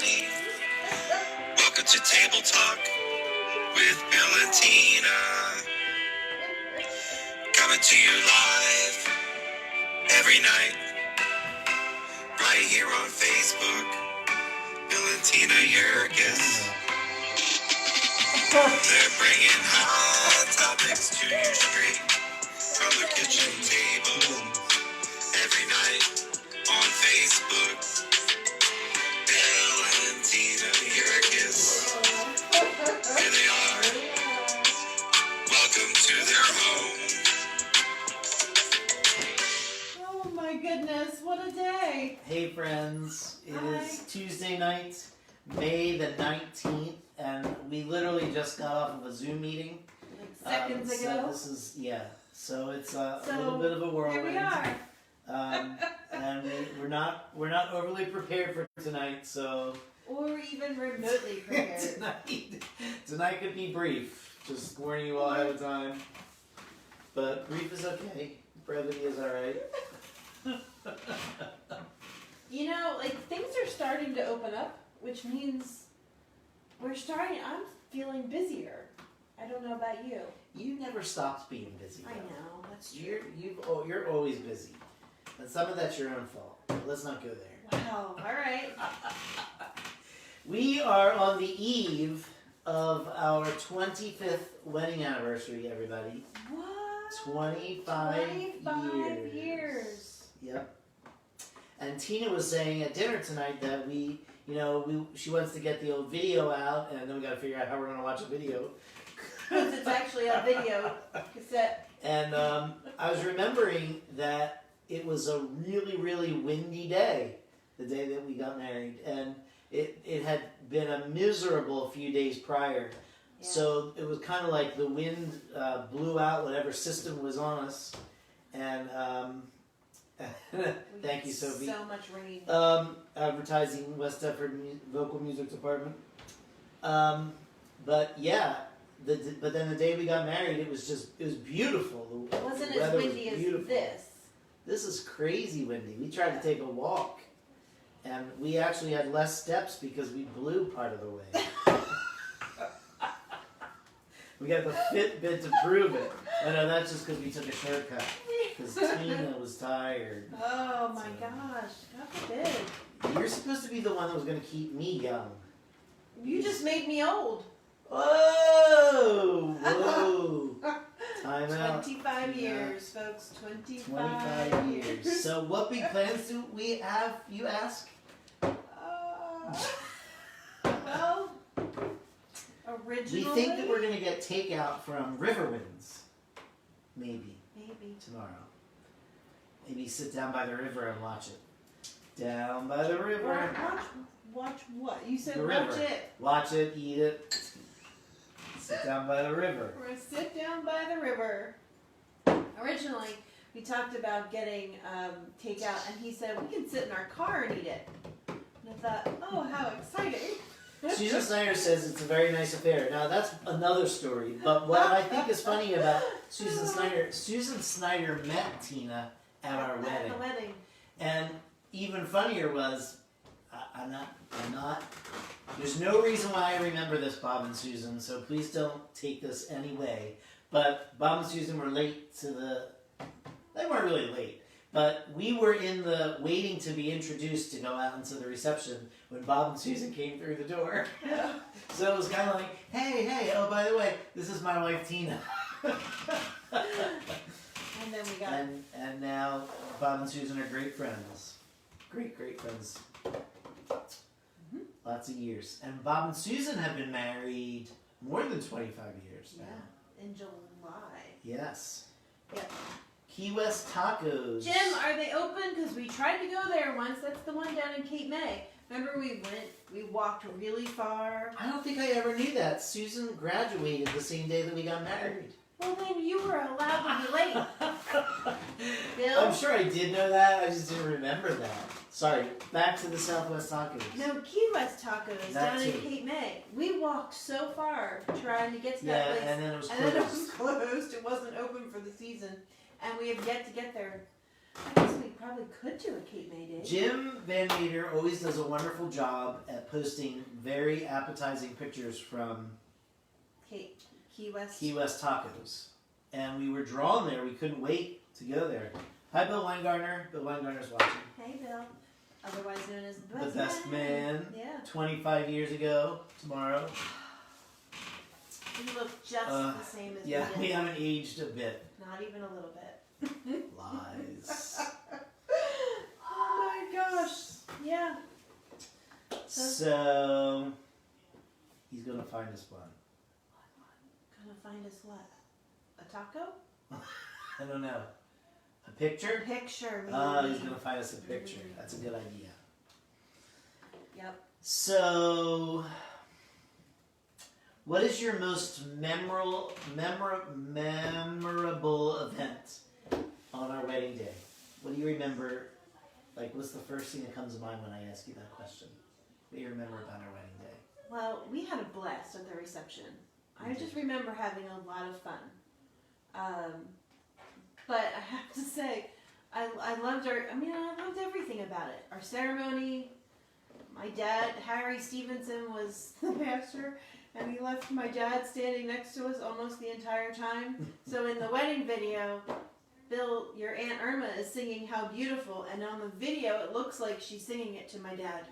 everybody. Welcome to Table Talk with Bill and Tina. Coming to you live every night, right here on Facebook. Bill and Tina, your guests. They're bringing hot topics to you straight from the kitchen table every night on Facebook. Bill and Tina, your guests. Here they are. Welcome to their home. Oh my goodness, what a day! Hey friends, it Hi. is Tuesday night, May the 19th, and we literally just got off of a Zoom meeting. Like seconds ago. So this is, so it's a little bit of a whirlwind. Here we are. And we're not overly prepared for tonight, so Or even remotely prepared. tonight could be brief. Just warning you all ahead of time. But brief is okay. Brevity is alright. You know, like things are starting to open up, which means I'm feeling busier. I don't know about you. You never stopped being busy. I though. know, that's true. You're always busy. And some of that's your own fault. Let's not go there. Wow, alright. We are on the eve of our 25th wedding anniversary, everybody. What? 25 years. Yep. And Tina was saying at dinner tonight that she wants to get the old video out, and then we got to figure out how we're going to watch a video. Because it's actually a video cassette. And I was remembering that it was a really, really windy day, the day that we got married. And it had been a miserable few days prior. Yeah. So it was kind of like the wind blew out whatever system was on us. And thank you, Sophie. So much rain. Advertising West Deptford Vocal Music Department. But yeah. But then the day we got married, it was beautiful. It wasn't the as weather was windy as beautiful. this. This is crazy windy. We tried to take a walk, and we actually had less steps because we blew part of the way. We got the Fitbit to prove it. I know that's just because we took a shortcut. Because Tina was tired. Oh my gosh, God forbid. You're supposed to be the one that was going to keep me young. You just made me old. Whoa! Time out. 25 years, folks. 25 years. So what big plans do we have, you ask? Well, originally... We think that we're going to get takeout from Riverwinds. Maybe. Tomorrow. Maybe sit down by the river and watch it. Down by the river. Watch what? You said The watch river. it. Watch it, eat it. Sit down by the river. We're going to sit down by the river. Originally, we talked about getting takeout, and he said, we can sit in our car and eat it. And I thought, oh, how exciting. Susan Snyder says it's a very nice affair. Now, that's another story. But what I think is funny about Susan Snyder met Tina at our wedding. At the wedding. And even funnier was, I'm not, there's no reason why I remember this, Bob and Susan, so please don't take this any way. But Bob and Susan were late they weren't really late, but we were in the waiting to be introduced to go out into the reception when Bob and Susan came through the door. So it was kind of like, hey, oh, by the way, this is my wife, Tina. And then we got... And now Bob and Susan are great friends. Great friends. Mm-hmm. Lots of years. And Bob and Susan have been married more than 25 years now. Yeah, in July. Yes. Yep. Key West Tacos. Jim, are they open? Because we tried to go there once. That's the one down in Cape May. Remember we walked really far? I don't think I ever knew that. Susan graduated the same day that we got married. Well, then you were allowed to be late. Bill? I'm sure I did know that. I just didn't remember that. Sorry. Back to the Southwest Tacos. No, Key West Tacos That down in too. Cape May. We walked so far trying to get to that place. and then it was And closed. then it was closed. It wasn't open for the season. And we have yet to get there. I guess we probably could do a Cape May Day. Jim Van Meter always does a wonderful job at posting very appetizing pictures from Key West. Key West Tacos. And we were drawn there. We couldn't wait to go there. Hi, Bill Weingartner. Bill Weingartner's watching. Hey, Bill. Otherwise known as The Best Man. Yeah. 25 years ago, tomorrow. You look just the same as Yeah, we we did. haven't aged a bit. Not even a little bit. Lies. Oh my gosh. Yeah. So, he's going to find us one. Gonna find us what? A taco? I don't know. A picture? Picture, maybe. Oh, he's going to find us a picture. That's a good idea. Yep. So, what is your most memorable event on our wedding day? What do you remember? Like, what's the first thing that comes to mind when I ask you that question? What do you remember about our wedding day? Well, we had a blast at the reception. I just remember having a lot of fun. But I have to say, I loved I loved everything about it. Our ceremony, my dad, Harry Stevenson, was the pastor, and he left my dad standing next to us almost the entire time. So in the wedding video, Bill, your Aunt Irma is singing How Beautiful, and on the video it looks like she's singing it to my dad.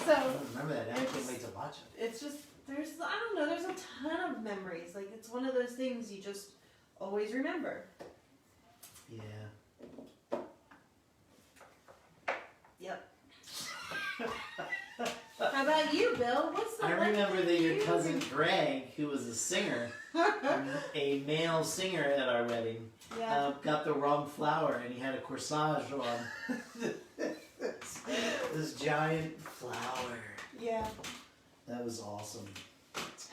So I don't remember that. I can't wait to watch it. it's just, there's a ton of memories. Like, it's one of those things you just always remember. Yeah. Yep. How about you, Bill? What's the I lucky remember that thing your you cousin Greg, who was a singer, a male singer at our wedding, Yeah. got the wrong flower and he had a corsage on. This giant flower. Yeah. That was awesome.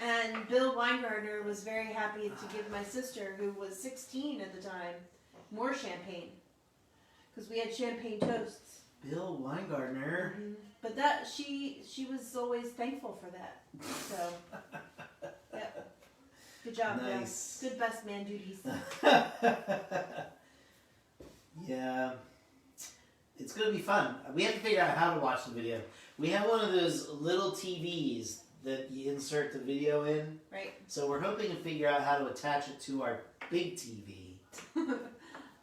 And Bill Weingartner was very happy to give my sister, who was 16 at the time, more champagne. Because we had champagne toasts. Bill Weingartner. But that she was always thankful for that. So, yeah. Good job, Nice. Bill. Good best man duties. Yeah. It's going to be fun. We have to figure out how to watch the video. We have one of those little TVs that you insert the video in. Right. So we're hoping to figure out how to attach it to our big TV.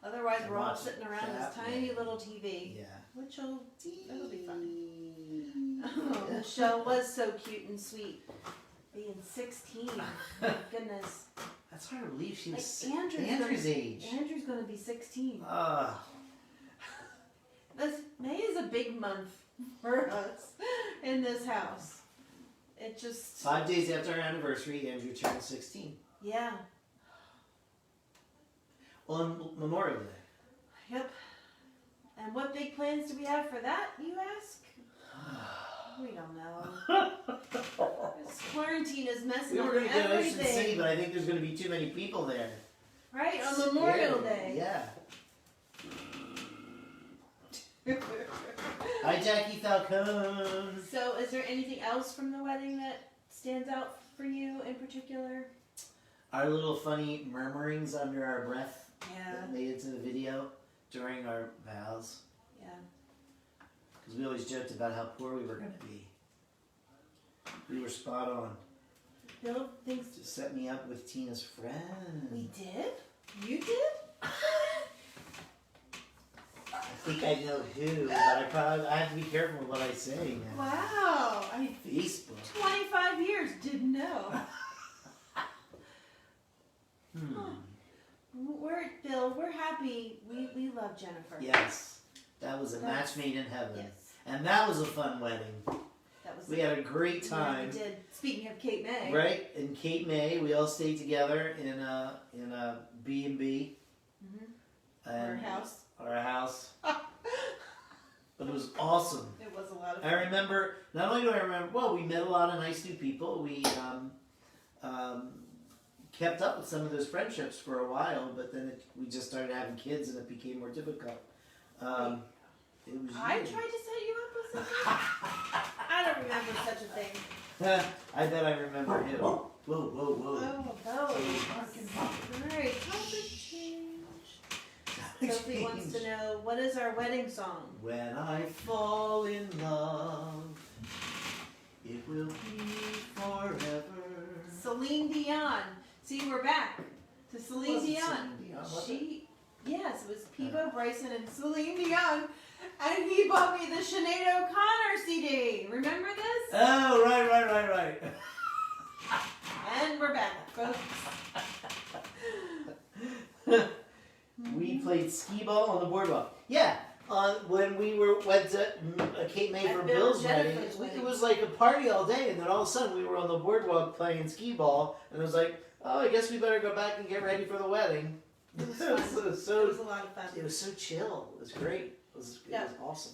Otherwise, And we're all watch sitting it around this that thank way. little TV. Yeah. That'll be fun. Oh, Michelle was so cute and sweet. Being 16. My goodness. That's hard to believe she was Like Andrew's age. Andrew's going to be 16. May is a big month for us in this house. It just... 5 days after our anniversary, Andrew turned 16. Yeah. On Memorial Day. Yep. And what big plans do we have for that, you ask? We don't know. This quarantine is messing We up were going to go to Ocean everything. City, but I think there's going to be too many people there. Right? On Memorial Scary. Day. Yeah. Hi, Jackie Falcone. So, is there anything else from the wedding that stands out for you in particular? Our little funny murmurings under our breath Yeah. that made it to the video during our vows. Yeah. Because we always joked about how poor we were going to be. We were spot on. Bill thinks Just set me up with Tina's friend. we did? You did? I think I know who, but I have to be careful with what I say now. Wow. Facebook. 25 years, didn't know. Bill, we're happy. We love Jennifer. Yes. That was a match made in heaven. Yes. And that was a fun wedding. That was We had a great time. Yeah, we did. Speaking of Cape May. Right? In Cape May, we all stayed together in a B&B. Our house. Our house. But it was awesome. It was a lot of I fun. remember, not only do I remember, well, we met a lot of nice new people. We kept up with some of those friendships for a while, but then we just started having kids and it became more difficult. It was I you. tried to set you up with something. I don't remember such a thing. I bet I remember him. Whoa. Oh, Bo. Alright, topic change. Sophie wants to know, what is our wedding song? When I fall in love, it will be forever. Celine Dion. See, we're back to Celine Was it Dion. Celine Dion, was it? Yes, it was Peebo Bryson and Celine Dion, and he bought me the Sinead O'Connor CD. Remember this? Oh, right. And we're back, folks. We played skee ball on the boardwalk. Yeah, when we went to Kate May At from Bill Bill's and wedding, Jennifer's wedding. it was like a party all day, and then all of a sudden we were on the boardwalk playing skee ball, and it was like, oh, I guess we better go back and get ready for the wedding. It was It fun. was It was a lot of fun. It was so chill. It was great. It was Yeah. awesome.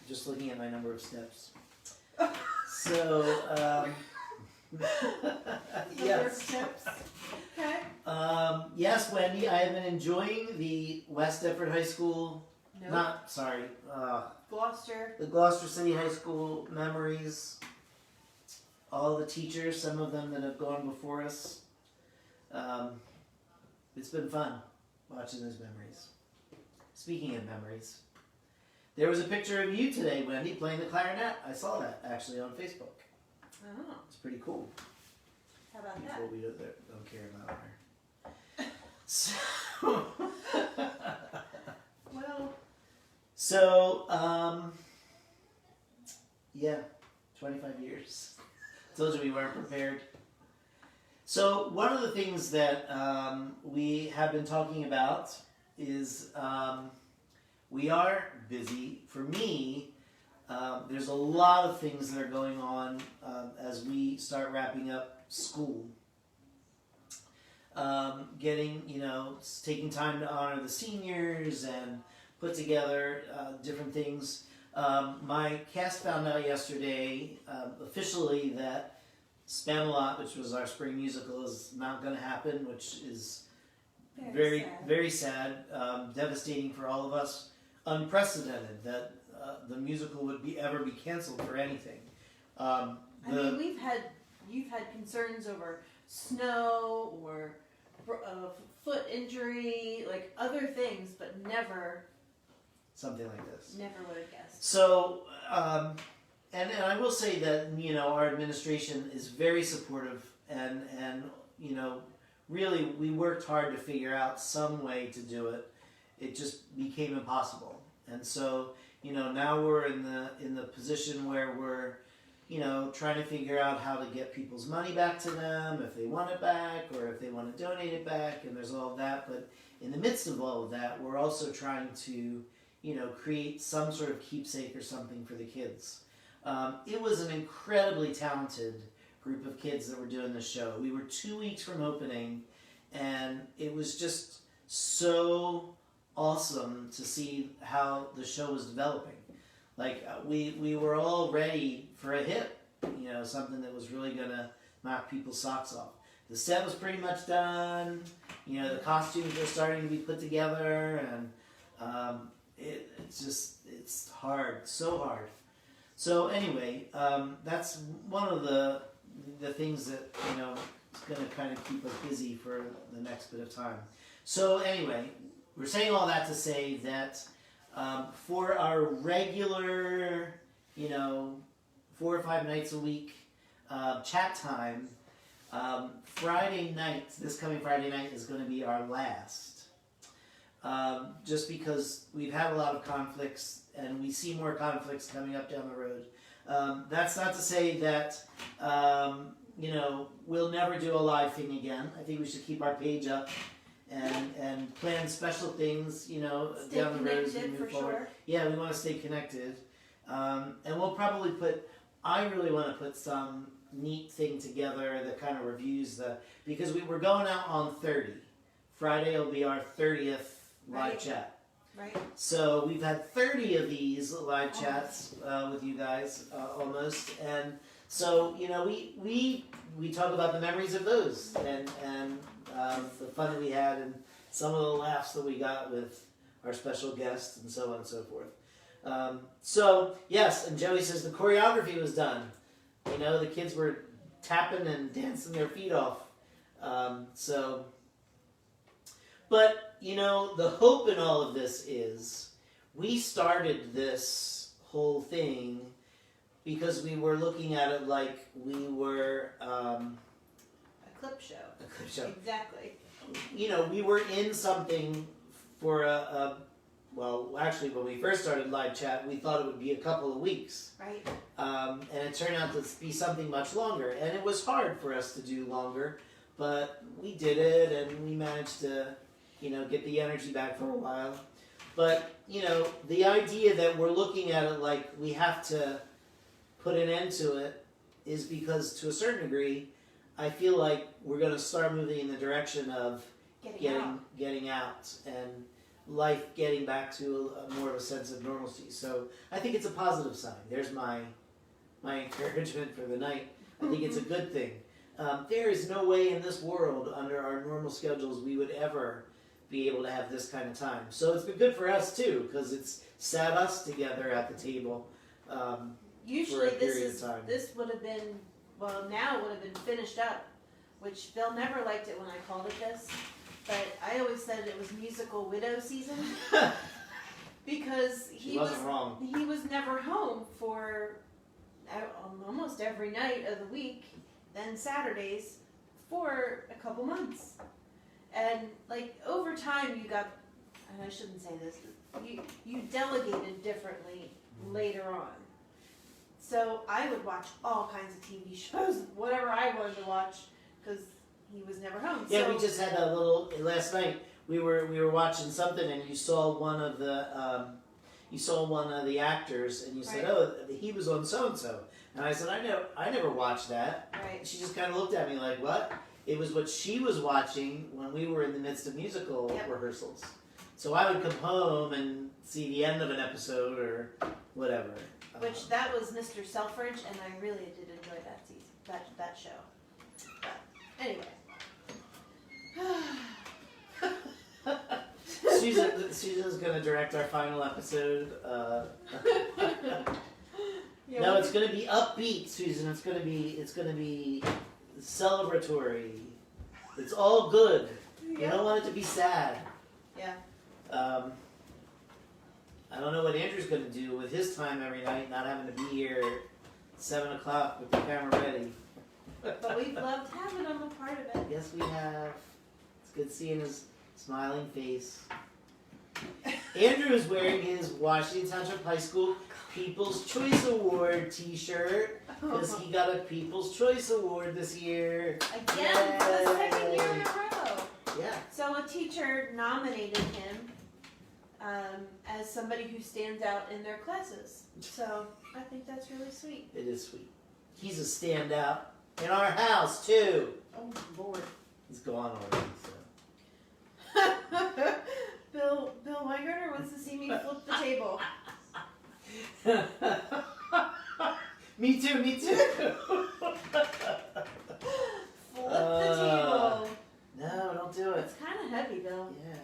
Just looking at my number of steps. So, Number of yes. steps. Okay. Yes, Wendy, I have been enjoying the West Deptford High School, No. Gloucester. the Gloucester City High School memories. All the teachers, some of them that have gone before us. It's been fun watching those memories. Speaking of memories, there was a picture of you today, Wendy, playing the clarinet. I saw that actually on Facebook. Oh, It's pretty cool. how about that? Before we don't care about her. So, Well, yeah, 25 years. Told you we weren't prepared. So one of the things that we have been talking about is we are busy. For me, there's a lot of things that are going on as we start wrapping up school. Taking time to honor the seniors and put together different things. My cast found out yesterday officially that Spamalot, which was our spring musical, is not going to happen, which is very sad, devastating for all of us, unprecedented that the musical would ever be canceled for anything. I mean, you've had concerns over snow or foot injury, like other things, but never Something like this. would have guessed. So, and I will say that, our administration is very supportive and really we worked hard to figure out some way to do it. It just became impossible. And so, now we're in the position where we're, trying to figure out how to get people's money back to them, if they want it back or if they want to donate it back, and there's all of that. But in the midst of all of that, we're also trying to create some sort of keepsake or something for the kids. It was an incredibly talented group of kids that were doing this show. We were 2 weeks from opening, and it was just so awesome to see how the show was developing. Like, we were all ready for a hit, something that was really going to knock people's socks off. The set was pretty much done. The costumes were starting to be put together, and it's hard, so hard. So anyway, that's one of the things that is going to kind of keep us busy for the next bit of time. So anyway, we're saying all that to say that for our regular, 4 or 5 nights a week chat time, this coming Friday night is going to be our last. Just because we've had a lot of conflicts and we see more conflicts coming up down the road. That's not to say that, we'll never do a live thing again. I think we should keep our page up and plan special things, down the road as we move forward. Sure. Yeah, we want to stay connected. And we'll probably I really want to put some neat thing together that kind of reviews because we're going out on 30. Friday will be our 30th live chat. Right. So we've had 30 of these live chats with you guys almost, and so we talk about the memories of those and the fun that we had and some of the laughs that we got with our special guests and so on and so forth. So yes, and Joey says the choreography was done. The kids were tapping and dancing their feet off. So But, you know, the hope in all of this is we started this whole thing because we were looking at it like we were A clip show. a clip show. Exactly. You know, we were in something for well, actually, when we first started live chat, we thought it would be a couple of weeks. Right. And it turned out to be something much longer. And it was hard for us to do longer, but we did it and we managed to, you know, get the energy back for a while. But, you know, the idea that we're looking at it like we have to put an end to it is because, to a certain degree, I feel like we're going to start moving in the direction of getting out and life getting back to a more of a sense of normalcy. So I think it's a positive sign. There's my encouragement for the night. I think it's a good thing. There is no way in this world, under our normal schedules, we would ever be able to have this kind of time. So it's been good for us too, because it's sat us together at the table. Usually for a period of time. this would have been, well, now would have been finished up, which Bill never liked it when I called it this, but I always said it was musical widow season because She wasn't wrong. he was never home for almost every night of the week, then Saturdays for a couple months. And like over time you got, and I shouldn't say this, you delegated differently later on. So I would watch all kinds of TV shows, whatever I wanted to watch, because he was never home. Yeah, so, we just had a little last night. We were watching something, and you saw one of the actors, and you said, Right. "Oh, he was on so and so," and I said, I never watched that." Right. She just kind of looked at me like, "What?" It was what she was watching when we were in the midst of musical Yep. rehearsals. So I would come home and see the end of an episode or whatever. Which that was Mr. Selfridge, and I really did enjoy that season, that show. But anyway. Susan's going to direct our final episode. Yeah, No, it's going to be upbeat, Susan. It's going to be celebratory. It's all good. You Yeah. don't want it to be sad. Yeah. I don't know what Andrew's going to do with his time every night, not having to be here at 7 o'clock with the camera ready. But we've loved having him a part of it. Yes, we have. It's good seeing his smiling face. Andrew is wearing his Washington Township High School People's Choice Award t-shirt because he got a People's Choice Award this year. Again, for the second year in a row. Yeah. So a teacher nominated him as somebody who stands out in their classes. So I think that's really sweet. It is sweet. He's a standout in our house, too. Oh, Lord. He's gone already, Bill Weingartner wants to see me flip the table. so. Me too. Flip the table. No, don't do it. It's kind of heavy, Bill. Yeah.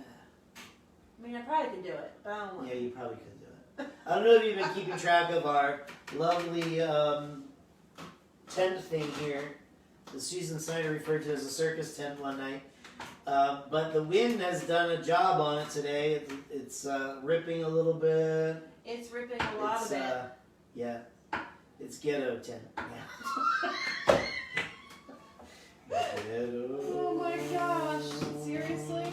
I mean, I probably could do it, but I don't want Yeah, to. you probably could do it. I don't know if you've been keeping track of our lovely tent thing here that Susan Snyder referred to as a circus tent one night. But the wind has done a job on it today. It's ripping a little bit. It's ripping a lot of it. Yeah. It's ghetto tent. Yeah. Ghetto. Oh my gosh. Seriously?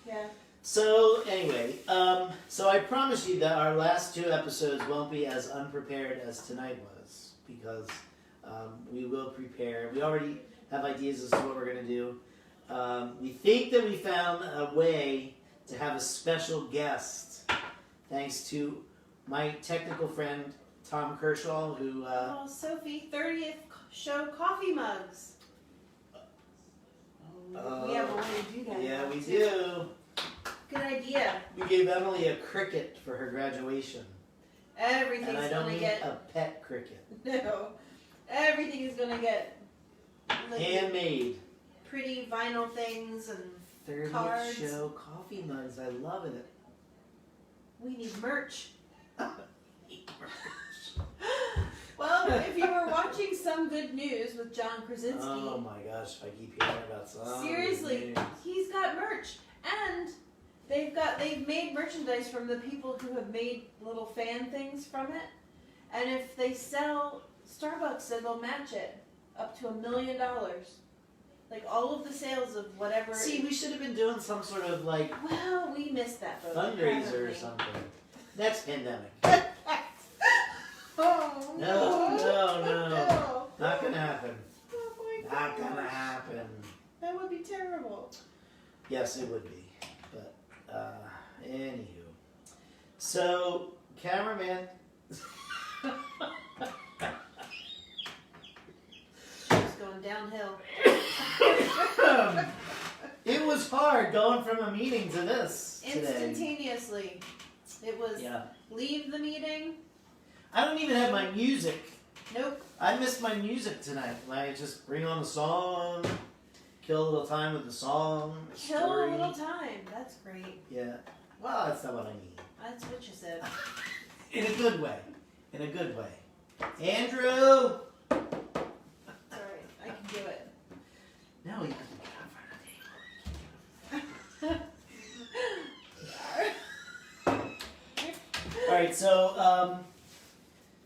Yeah. So anyway, so I promise you that our last two episodes won't be as unprepared as tonight was because we will prepare. We already have ideas as to what we're going to do. We think that we found a way to have a special guest, thanks to my technical friend Tom Kershaw, who. Oh, Sophie, 30th show coffee mugs. We have a way to do that. Yeah, now, we too. do. Good idea. We gave Emily a cricket for her graduation. And I Everything's don't gonna mean get a pet cricket. no. Everything is gonna get like, Handmade. pretty vinyl things, and 30th cards. show coffee mugs. I love it. we need merch. Well, if you were watching Some Good News with John Krasinski, Oh my gosh, if I keep hearing about some. seriously, he's got merch. And they've made merchandise from the people who have made little fan things from it. And if they sell, Starbucks said they'll match it up to $1 million. Like all of the sales of whatever. See, we should have been doing some sort of like Well, we missed that boat. fundraiser or haven't we? something. Next pandemic. Oh No. Not gonna happen. Oh my Not gosh. gonna happen. That would be terrible. Yes, it would be. But anywho. So, cameraman. It's going downhill. It was hard going from a meeting to this today. Instantaneously. It was Yeah. leave the meeting. I don't even have my music. Nope. I missed my music tonight. I just bring on the song, kill a little time with the song, the Kill story. a little time. That's great. Yeah. Well, that's not what I mean. That's what you said. In a good way. In a good way. Andrew! It's alright. I can do it. No, you have to get up front of the table. Alright, so,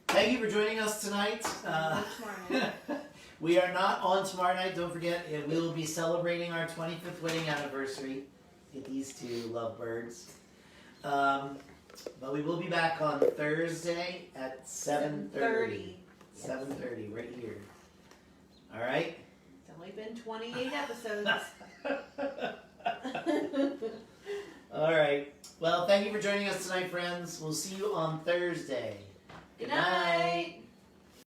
thank you for joining us tonight. Tomorrow night. We are not on tomorrow night. Don't forget, we will be celebrating our 25th wedding anniversary with these two lovebirds. But we will be back on Thursday at 7:30. 7:30, right here. All right. It's only been 28 episodes. All right. Well, thank you for joining us tonight, friends. We'll see you on Thursday. Good night.